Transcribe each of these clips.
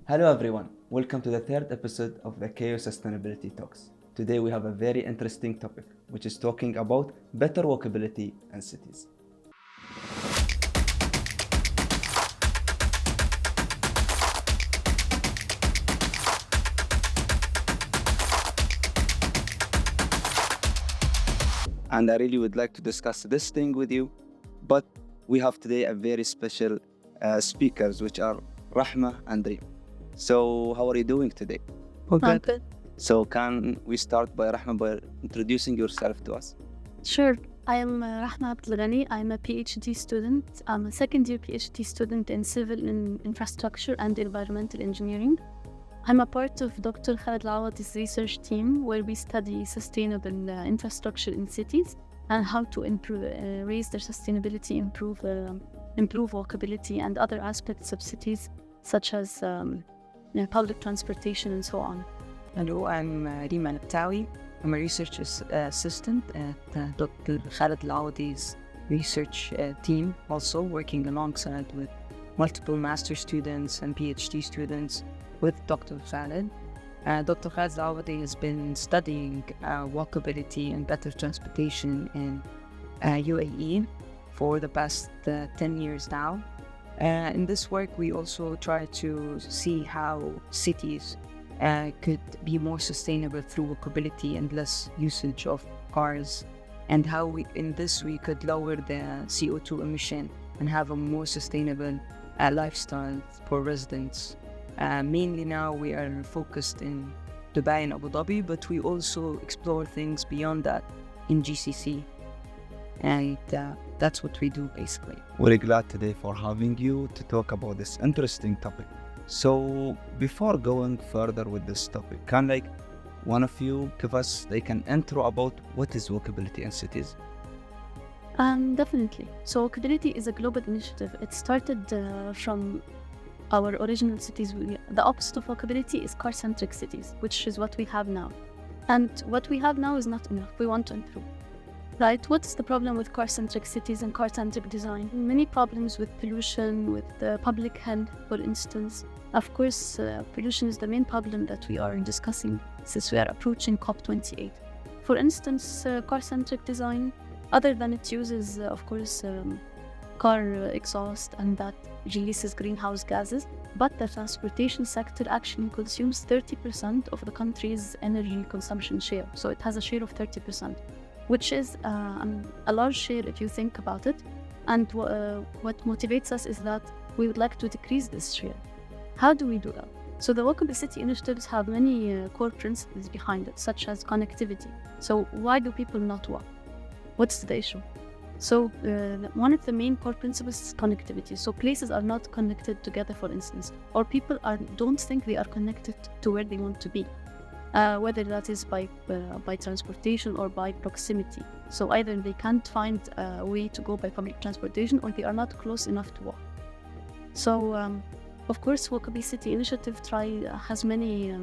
Hello everyone, welcome to the third episode of the KO Sustainability Talks. Today we have a very interesting topic, which is talking about better walkability in cities. And I really would like to discuss this thing with you, but we have today a very special speakers, which are Rahma and Reem. So how are you doing today? I'm good. good. So can we start by Rahma by introducing yourself to us? Sure. I am Rahma Abdelghani. I'm a PhD student. I'm a second year PhD student in civil infrastructure and environmental engineering. I'm a part of Dr. Khalid Al-Awadi's research team where we study sustainable infrastructure in cities and how to improve, raise their sustainability, improve walkability and other aspects of cities such as public transportation and so on. Hello, I'm Reem Al-Abtawi. I'm a research assistant at Dr. Khalid Al-Awadi's research team, also working alongside with multiple master students and PhD students with Dr. Khalid. Dr. Khalid Al-Awadi has been studying walkability and better transportation in UAE for the past 10 years now. In this work, we also try to see how cities could be more sustainable through walkability and less usage of cars, and how we could lower the CO2 emission and have a more sustainable lifestyle for residents. Mainly now we are focused in Dubai and Abu Dhabi, but we also explore things beyond that in GCC. And that's what we do basically. We're glad today for having you to talk about this interesting topic. So before going further with this topic, can one of you give us an intro about what is walkability in cities? Definitely. So walkability is a global initiative. It started from our original cities. The opposite of walkability is car-centric cities, which is what we have now. And what we have now is not enough. We want to improve. Right? What's the problem with car-centric cities and car-centric design? Many problems with pollution, with public health, for instance. Of course, pollution is the main problem that we are discussing since we are approaching COP28. For instance, car-centric design, other than it uses, of course, car exhaust and that releases greenhouse gases, but the transportation sector actually consumes 30% of the country's energy consumption share. So it has a share of 30%. Which is a large share if you think about it. And what motivates us is that we would like to decrease this share. How do we do that? So the walkable city initiatives have many core principles behind it, such as connectivity. So why do people not walk? What's the issue? So one of the main core principles is connectivity. So places are not connected together, for instance, or people don't think they are connected to where they want to be. Whether that is by transportation or by proximity. So either they can't find a way to go by public transportation or they are not close enough to walk. So, of course, Walkable City Initiative has many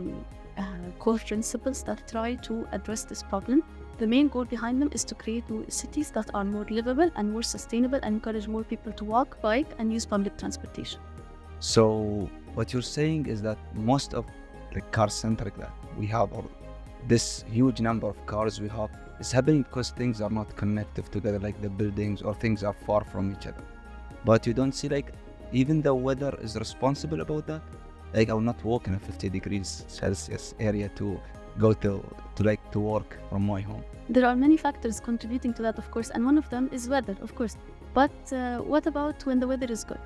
core principles that try to address this problem. The main goal behind them is to create cities that are more livable and more sustainable and encourage more people to walk, bike, and use public transportation. So what you're saying is that most of the car-centric that we have, or this huge number of cars we have, is happening because things are not connected together, like the buildings or things are far from each other. But you don't see even the weather is responsible about that. I will not walk in a 50 degrees Celsius area to go to work from my home. There are many factors contributing to that, of course, and one of them is weather, of course. But what about when the weather is good?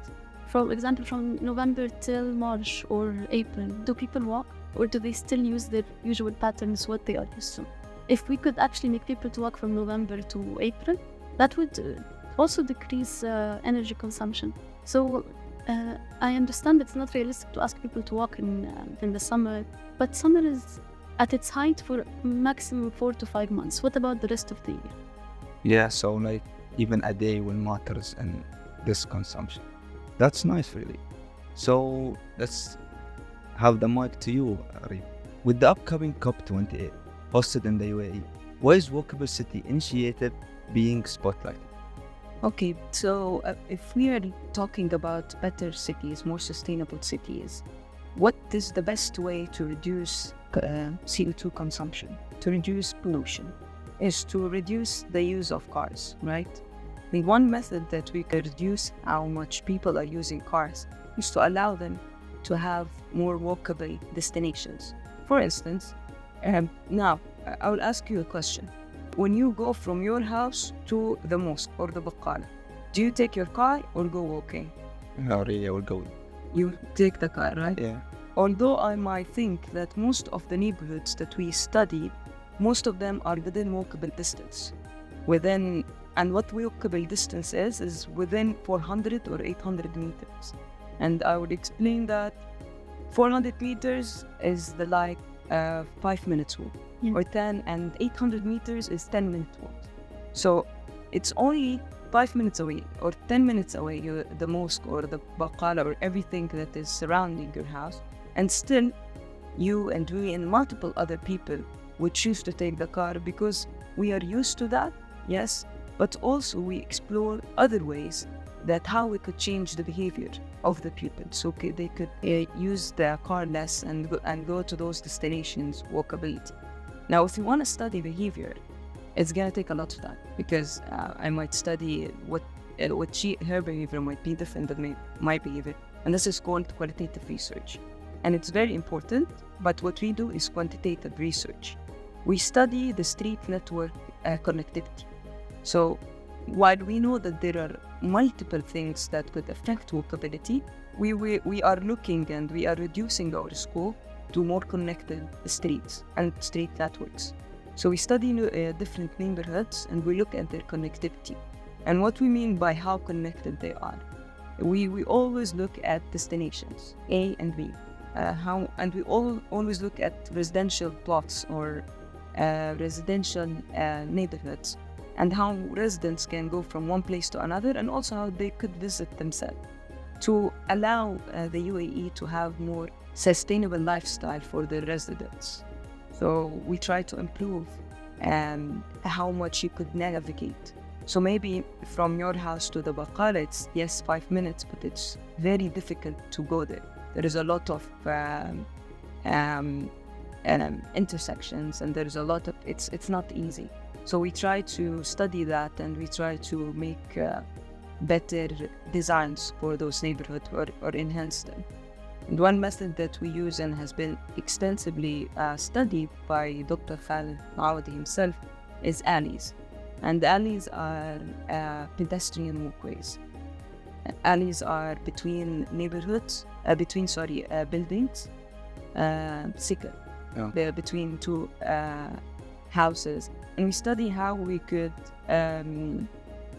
For example, from November till March or April, do people walk? Or do they still use their usual patterns, what they are used to? If we could actually make people to walk from November to April, that would also decrease energy consumption. So I understand it's not realistic to ask people to walk in the summer, but summer is at its height for maximum 4 to 5 months. What about the rest of the year? Yeah, so even a day will matters in this consumption. That's nice, really. So let's have the mic to you, Reem. With the upcoming COP28 hosted in the UAE, why is Walkable City Initiative being spotlighted? Okay, so if we are talking about better cities, more sustainable cities, what is the best way to reduce CO2 consumption, to reduce pollution, is to reduce the use of cars, right? The one method that we could reduce how much people are using cars is to allow them to have more walkable destinations. For instance, now I will ask you a question. When you go from your house to the mosque or the baqala, do you take your car or go walking? No, really, I will go. You take the car, right? Yeah. Although I might think that most of the neighborhoods that we study, most of them are within walkable distance. And what walkable distance is within 400 or 800 meters. And I would explain that 400 meters is the 5 minutes walk, Yeah. or 10, and 800 meters is 10 minute walk. So it's only 5 minutes away or 10 minutes away, the mosque or the baqala or everything that is surrounding your house. And still, you and we and multiple other people would choose to take the car because we are used to that, yes, but also we explore other ways that how we could change the behavior of the people. So they could use their car less and go to those destinations, walkability. Now, if you want to study behavior, it's going to take a lot of time because I might study what her behavior might be different than my behavior. And this is called qualitative research. And it's very important, but what we do is quantitative research. We study the street network connectivity. So while we know that there are multiple things that could affect walkability, we are looking and we are reducing our scope to more connected streets and street networks. So we study different neighborhoods and we look at their connectivity. And what we mean by how connected they are. We always look at destinations, A and B. And we always look at residential plots or residential neighborhoods, and how residents can go from one place to another, and also how they could visit themselves to allow the UAE to have more sustainable lifestyle for the residents. So we try to improve how much you could navigate. So maybe from your house to the baqala, it's 5 minutes, but it's very difficult to go there. There is a lot of intersections, and there's a lot of it's not easy. So we try to study that, and we try to make better designs for those neighborhoods or enhance them. And one method that we use and has been extensively studied by Dr. Khalid Laudi himself is alleys. And alleys are pedestrian walkways. Alleys are between neighborhoods, buildings, They're between two houses. And we study how we could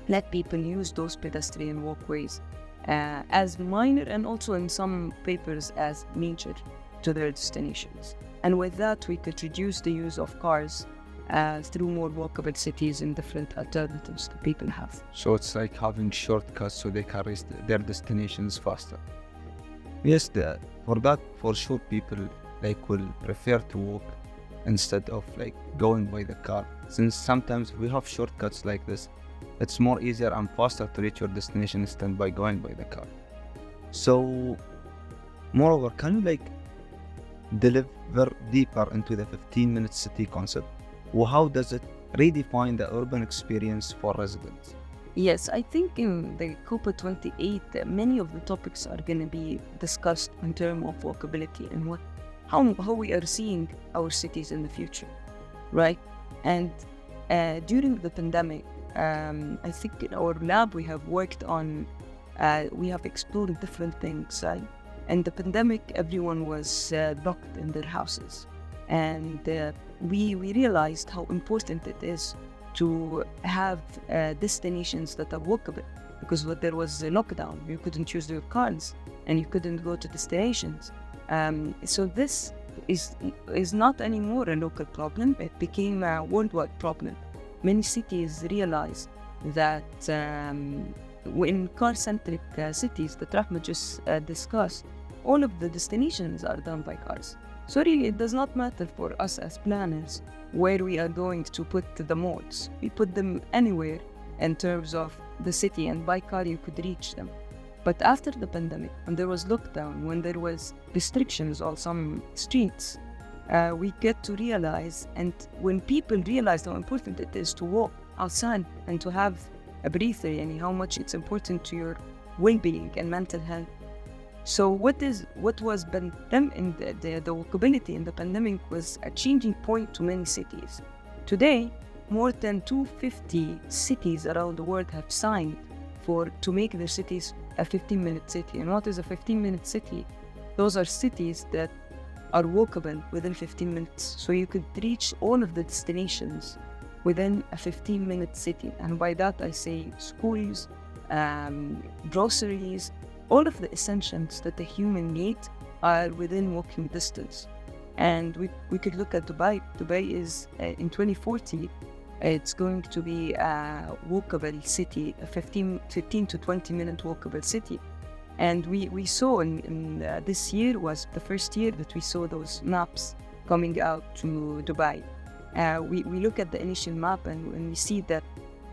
let people use those pedestrian walkways as minor, and also in some papers as major, to their destinations. And with that, we could reduce the use of cars through more walkable cities and different alternatives that people have. So it's like having shortcuts so they can reach their destinations faster. Yes, for sure people will prefer to walk instead of going by the car. Since sometimes we have shortcuts like this, it's more easier and faster to reach your destination instead by going by the car. So, moreover, can you deliver deeper into the 15-minute city concept? Or how does it redefine the urban experience for residents? Yes, I think in the COP28, many of the topics are going to be discussed in terms of walkability and how we are seeing our cities in the future, right? And during the pandemic, I think in our lab we have worked on, we have explored different things. In the pandemic, everyone was locked in their houses. And we realized how important it is to have destinations that are walkable, because there was a lockdown. You couldn't use your cars and you couldn't go to destinations. So this is not anymore a local problem. It became a worldwide problem. Many cities realized that in car-centric cities that Rahma just discussed, all of the destinations are done by cars. So really, it does not matter for us as planners where we are going to put the modes. We put them anywhere in terms of the city, and by car you could reach them. But after the pandemic, when there was lockdown, when there was restrictions on some streets, we get to realize, and when people realize how important it is to walk outside and to have a breather, and how much it's important to your well-being and mental health. So what was in the walkability in the pandemic was a changing point to many cities. Today, more than 250 cities around the world have signed to make their cities a 15-minute city. And what is a 15-minute city? Those are cities that are walkable within 15 minutes. So you could reach all of the destinations within a 15-minute city. And by that I say schools, groceries, all of the essentials that the human needs are within walking distance. And we could look at Dubai. Dubai is, in 2040, it's going to be a walkable city, a 15 to 20 minute walkable city. And we saw in this year was the first year that we saw those maps coming out to Dubai. We look at the initial map and we see that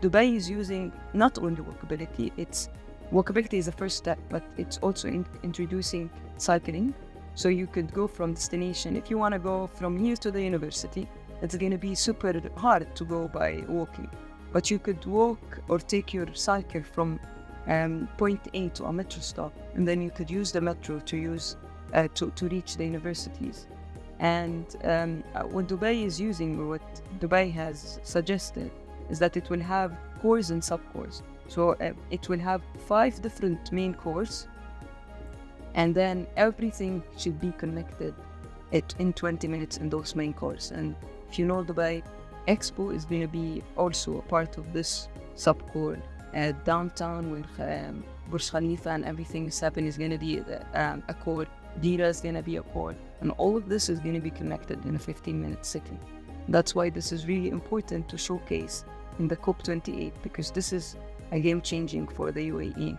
Dubai is using not only walkability, walkability is the first step, but it's also introducing cycling. So you could go from destination. If you want to go from here to the university, it's going to be super hard to go by walking. But you could walk or take your cycle from point A to a metro stop, and then you could use the metro to reach the universities. And what Dubai is using, or what Dubai has suggested, is that it will have cores and sub-cores. So it will have 5 different main cores, and then everything should be connected in 20 minutes in those main cores. And if you know Dubai, Expo is going to be also a part of this sub-core. Downtown where Burj Khalifa and everything is happening is going to be a core. Dira is going to be a core. And all of this is going to be connected in a 15-minute city. That's why this is really important to showcase in the COP28, because this is a game-changing for the UAE.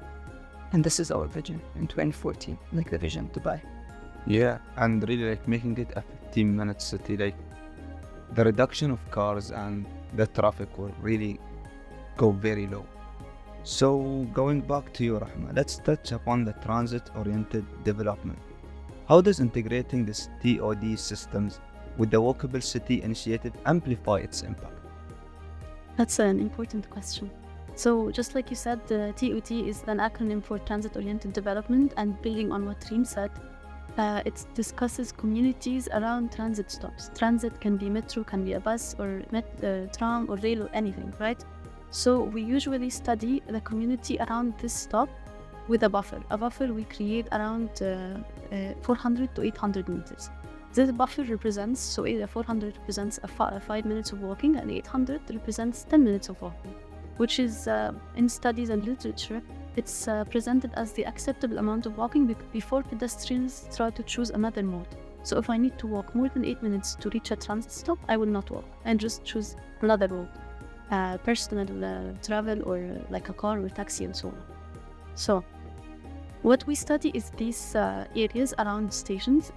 And this is our vision in 2040, like the vision Dubai. Yeah, and really like making it a 15-minute city, like the reduction of cars and the traffic will really go very low. So going back to you, Rahma, let's touch upon the transit-oriented development. How does integrating this TOD systems with the Walkable City initiative amplify its impact? That's an important question. So just like you said, the TOT is an acronym for Transit-Oriented Development, and building on what Reem said, it discusses communities around transit stops. Transit can be metro, can be a bus, or tram, or rail, or anything, right? So we usually study the community around this stop with a buffer. A buffer we create around 400 to 800 meters. This buffer represents, so 400 represents 5 minutes of walking, and 800 represents 10 minutes of walking, which is, in studies and literature, it's presented as the acceptable amount of walking before pedestrians try to choose another mode. So if I need to walk more than 8 minutes to reach a transit stop, I will not walk and just choose another road. Personal travel, or like a car or taxi and so on. So what we study is these areas around stations,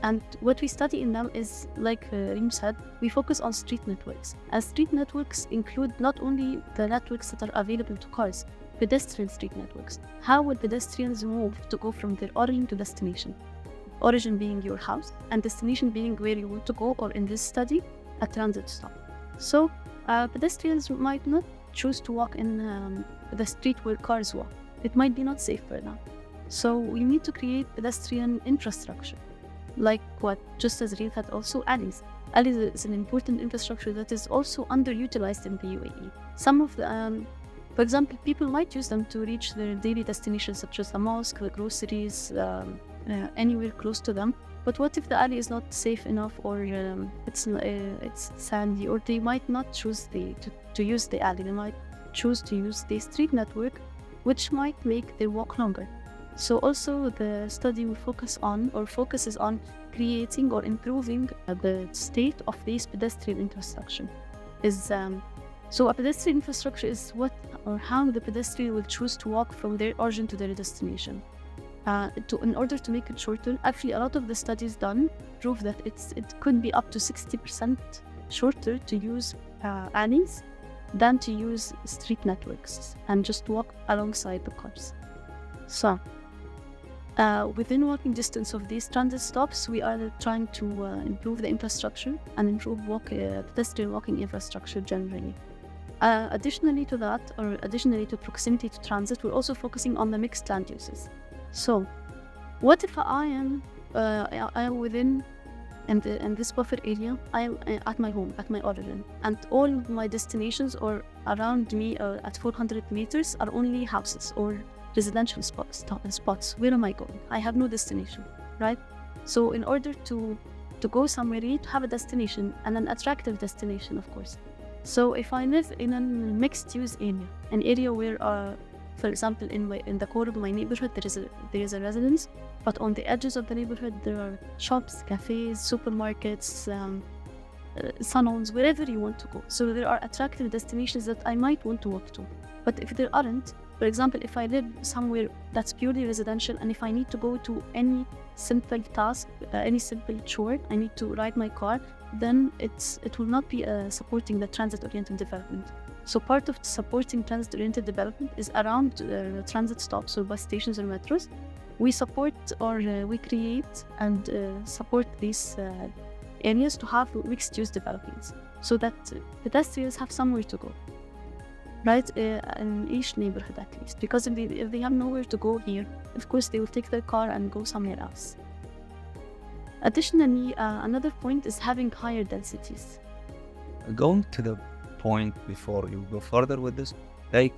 and what we study in them is, like Reem said, we focus on street networks. As street networks include not only the networks that are available to cars, pedestrian street networks. How will pedestrians move to go from their origin to destination? Origin being your house, and destination being where you want to go, or in this study, a transit stop. So pedestrians might not choose to walk in the street where cars walk. It might be not safe for them. So we need to create pedestrian infrastructure, like what, just as Reem had, also alleys. Alleys is an important infrastructure that is also underutilized in the UAE. Some of the, for example, people might use them to reach their daily destinations, such as the mosque, the groceries, anywhere close to them. But what if the alley is not safe enough, or it's sandy, or they might not choose to use the alley? They might choose to use the street network, which might make their walk longer. So also the study will focuses on creating or improving the state of this pedestrian infrastructure. So a pedestrian infrastructure is what or how the pedestrian will choose to walk from their origin to their destination. In order to make it shorter, actually a lot of the studies done prove that it could be up to 60% shorter to use alleys than to use street networks and just walk alongside the cars. So, within walking distance of these transit stops, we are trying to improve the infrastructure and improve pedestrian walking infrastructure generally. Additionally to that, or additionally to proximity to transit, we're also focusing on the mixed land uses. So, what if I am within in this buffer area, I am at my home, at my origin, and all my destinations or around me at 400 meters are only houses or residential spots. Where am I going? I have no destination, right? So in order to go somewhere, you need to have a destination, and an attractive destination, of course. So if I live in a mixed-use area, an area where, for example, in the core of my neighborhood, there is a residence, but on the edges of the neighborhood there are shops, cafes, supermarkets, salons, wherever you want to go. So there are attractive destinations that I might want to walk to. But if there aren't, for example, if I live somewhere that's purely residential, and if I need to go to any simple task, any simple chore, I need to ride my car, then it will not be supporting the transit-oriented development. So part of supporting transit-oriented development is around transit stops or bus stations or metros. We support or we create and support these areas to have mixed-use developments, so that pedestrians have somewhere to go, right? In each neighborhood at least, because if they have nowhere to go here, of course they will take their car and go somewhere else. Additionally, another point is having higher densities. Going to the point before you go further with this, like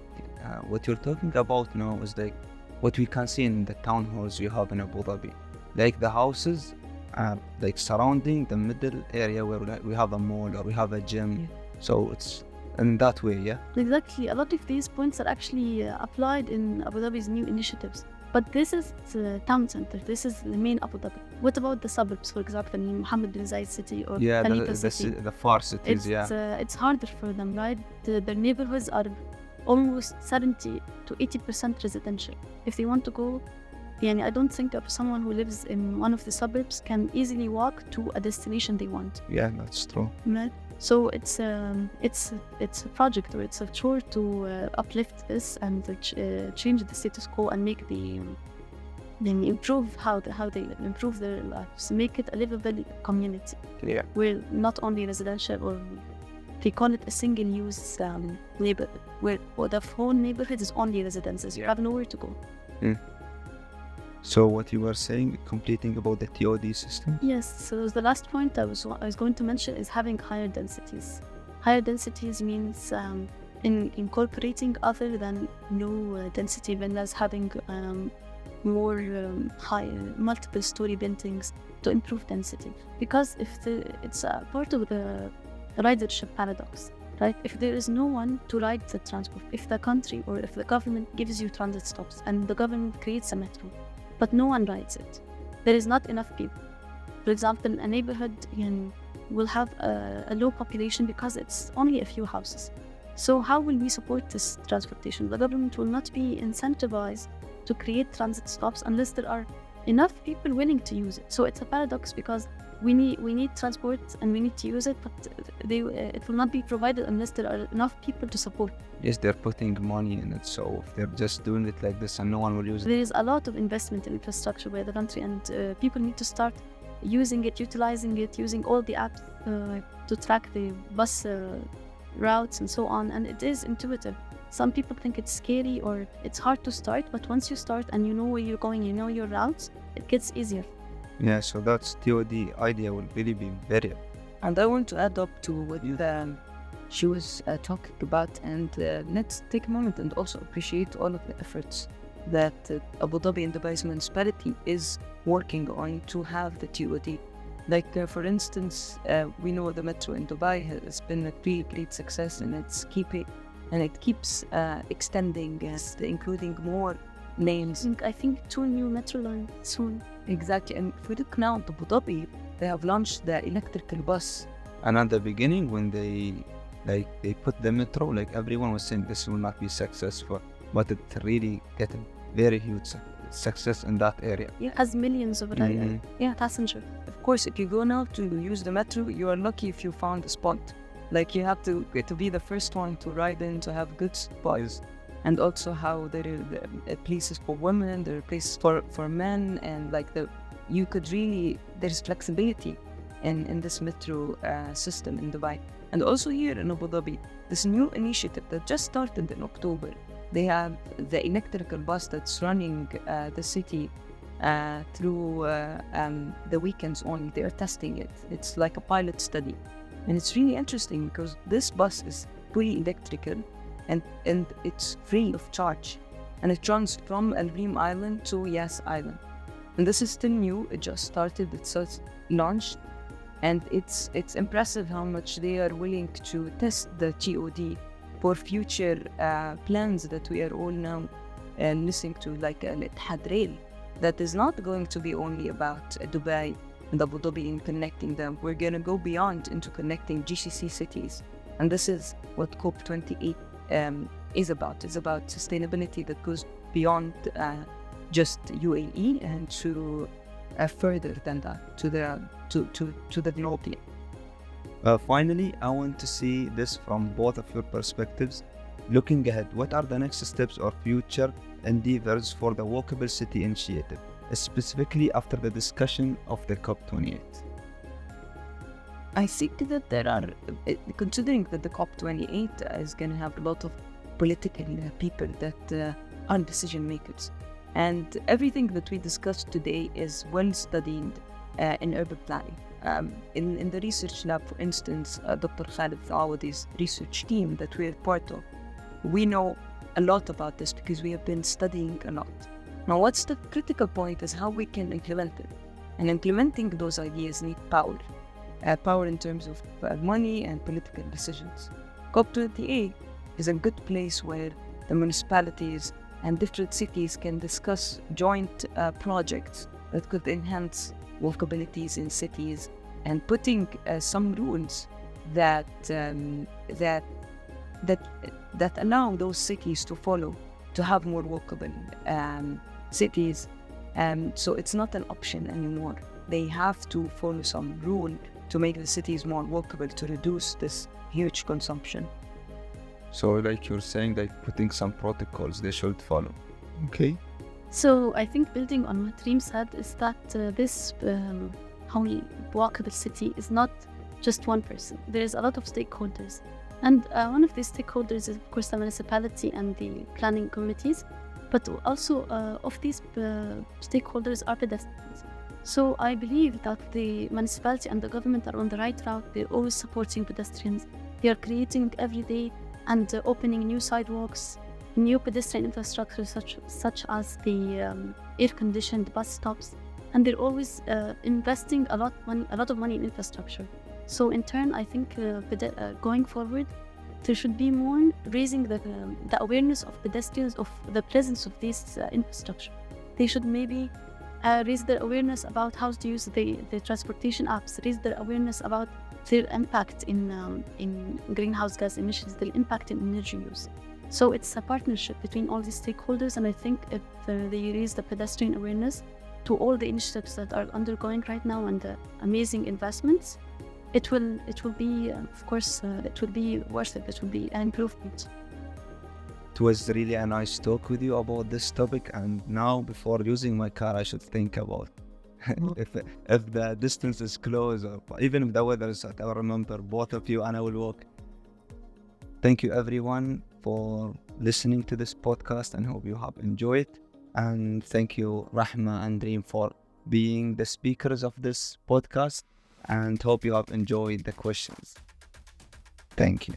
what you're talking about now is like what we can see in the town halls you have in Abu Dhabi. Like the houses are like surrounding the middle area where we have a mall or we have a gym. Yeah. So it's in that way, yeah? Exactly. A lot of these points are actually applied in Abu Dhabi's new initiatives. But this is the town center. This is the main Abu Dhabi. What about the suburbs, for example, in Mohammed bin Zayed city or Khalifa city? The far cities, It's harder for them, right? Their neighborhoods are almost 70 to 80% residential. If they want to go, I don't think of someone who lives in one of the suburbs can easily walk to a destination they want. Yeah, that's true. Right? So it's a project, or it's a chore to uplift this and change the status quo and make improve how they improve their lives, make it a livable community. Yeah. Where not only residential, or they call it a single-use neighborhood, where the whole neighborhood is only residences. You have nowhere to go. So what you were saying, completing about the TOD system? Yes, so the last point I was going to mention is having higher densities. Higher densities means incorporating other than low density villas, having more higher multiple story buildings to improve density. Because it's a part of the ridership paradox, right? If there is no one to ride the transport, if the country or if the government gives you transit stops and the government creates a metro, but no one rides it, there is not enough people. For example, a neighborhood will have a low population because it's only a few houses. So how will we support this transportation? The government will not be incentivized to create transit stops unless there are enough people willing to use it. So it's a paradox, because we need transport and we need to use it, but it will not be provided unless there are enough people to support. Yes, they're putting money in it, so if they're just doing it like this and no one will use it. There is a lot of investment in infrastructure by the country, and people need to start using it, utilizing it, using all the apps to track the bus routes and so on, and it is intuitive. Some people think it's scary or it's hard to start, but once you start and you know where you're going, you know your routes, it gets easier. Yeah, so that's TOD idea will really be very. And I want to add up to what she was talking about, and let's take a moment and also appreciate all of the efforts that Abu Dhabi and Dubai's municipality is working on to have the TOD. Like for instance, we know the metro in Dubai has been a great success, and it keeps extending, including more lanes. I think 2 new metro lines soon. Exactly, and if we look now at Abu Dhabi, they have launched the electrical bus. And at the beginning, when they put the metro, like everyone was saying this will not be successful, but it really get a very huge success in that area. Yeah, it has millions of passengers. Of course, if you go now to use the metro, you are lucky if you found a spot. Like you have to be the first one to ride in, to have good supplies. And also how there are places for women, there are places for men, and like you could really, there's flexibility in this metro system in Dubai. And also here in Abu Dhabi, this new initiative that just started in October, they have the electrical bus that's running the city through the weekends only. They are testing it. It's like a pilot study. And it's really interesting because this bus is fully electrical and it's free of charge. And it runs from Al Reem Island to Yas Island. And this is still new. It just started. It's just launched. And it's impressive how much they are willing to test the TOD for future plans that we are all now listening to, like Al-Ittihad Rail, that is not going to be only about Dubai and Abu Dhabi and connecting them. We're going to go beyond into connecting GCC cities. And this is what COP28 is about. It's about sustainability that goes beyond just UAE and to further than that, to the globe. Finally, I want to see this from both of your perspectives. Looking ahead, what are the next steps or future endeavors for the Walkable City Initiative, specifically after the discussion of the COP28? I think that there are, considering that the COP28 is going to have a lot of political people that are decision makers. And everything that we discussed today is well studied in urban planning. In the research lab, for instance, Dr. Khalid Awadi's research team that we're part of, we know a lot about this because we have been studying a lot. Now, what's the critical point is how we can implement it. And implementing those ideas need power. Power in terms of money and political decisions. COP28 is a good place where the municipalities and different cities can discuss joint projects that could enhance walkabilities in cities and putting some rules that allow those cities to follow, to have more walkable cities. So it's not an option anymore. They have to follow some rule to make the cities more walkable, to reduce this huge consumption. So like you're saying, like putting some protocols they should follow. Okay. So I think building on what Reem said is that this whole walkable city is not just one person. There's a lot of stakeholders. And one of these stakeholders is, of course, the municipality and the planning committees. But also of these stakeholders are pedestrians. So I believe that the municipality and the government are on the right route. They're always supporting pedestrians. They are creating every day and opening new sidewalks, new pedestrian infrastructure such as the air-conditioned bus stops, and they're always investing a lot of money in infrastructure. So in turn, I think going forward, there should be more raising the awareness of pedestrians of the presence of this infrastructure. They should maybe raise their awareness about how to use the transportation apps, raise their awareness about their impact in greenhouse gas emissions, their impact in energy use. So it's a partnership between all these stakeholders, and I think if they raise the pedestrian awareness to all the initiatives that are undergoing right now and the amazing investments, it will be, of course, it will be worth it. It will be an improvement. It was really a nice talk with you about this topic, and now before using my car, I should think about if the distance is close, or even if the weather is hot. I will remember both of you and I will walk. Thank you everyone for listening to this podcast, and hope you have enjoyed. And thank you Rahma and Reem for being the speakers of this podcast, and hope you have enjoyed the questions. Thank you.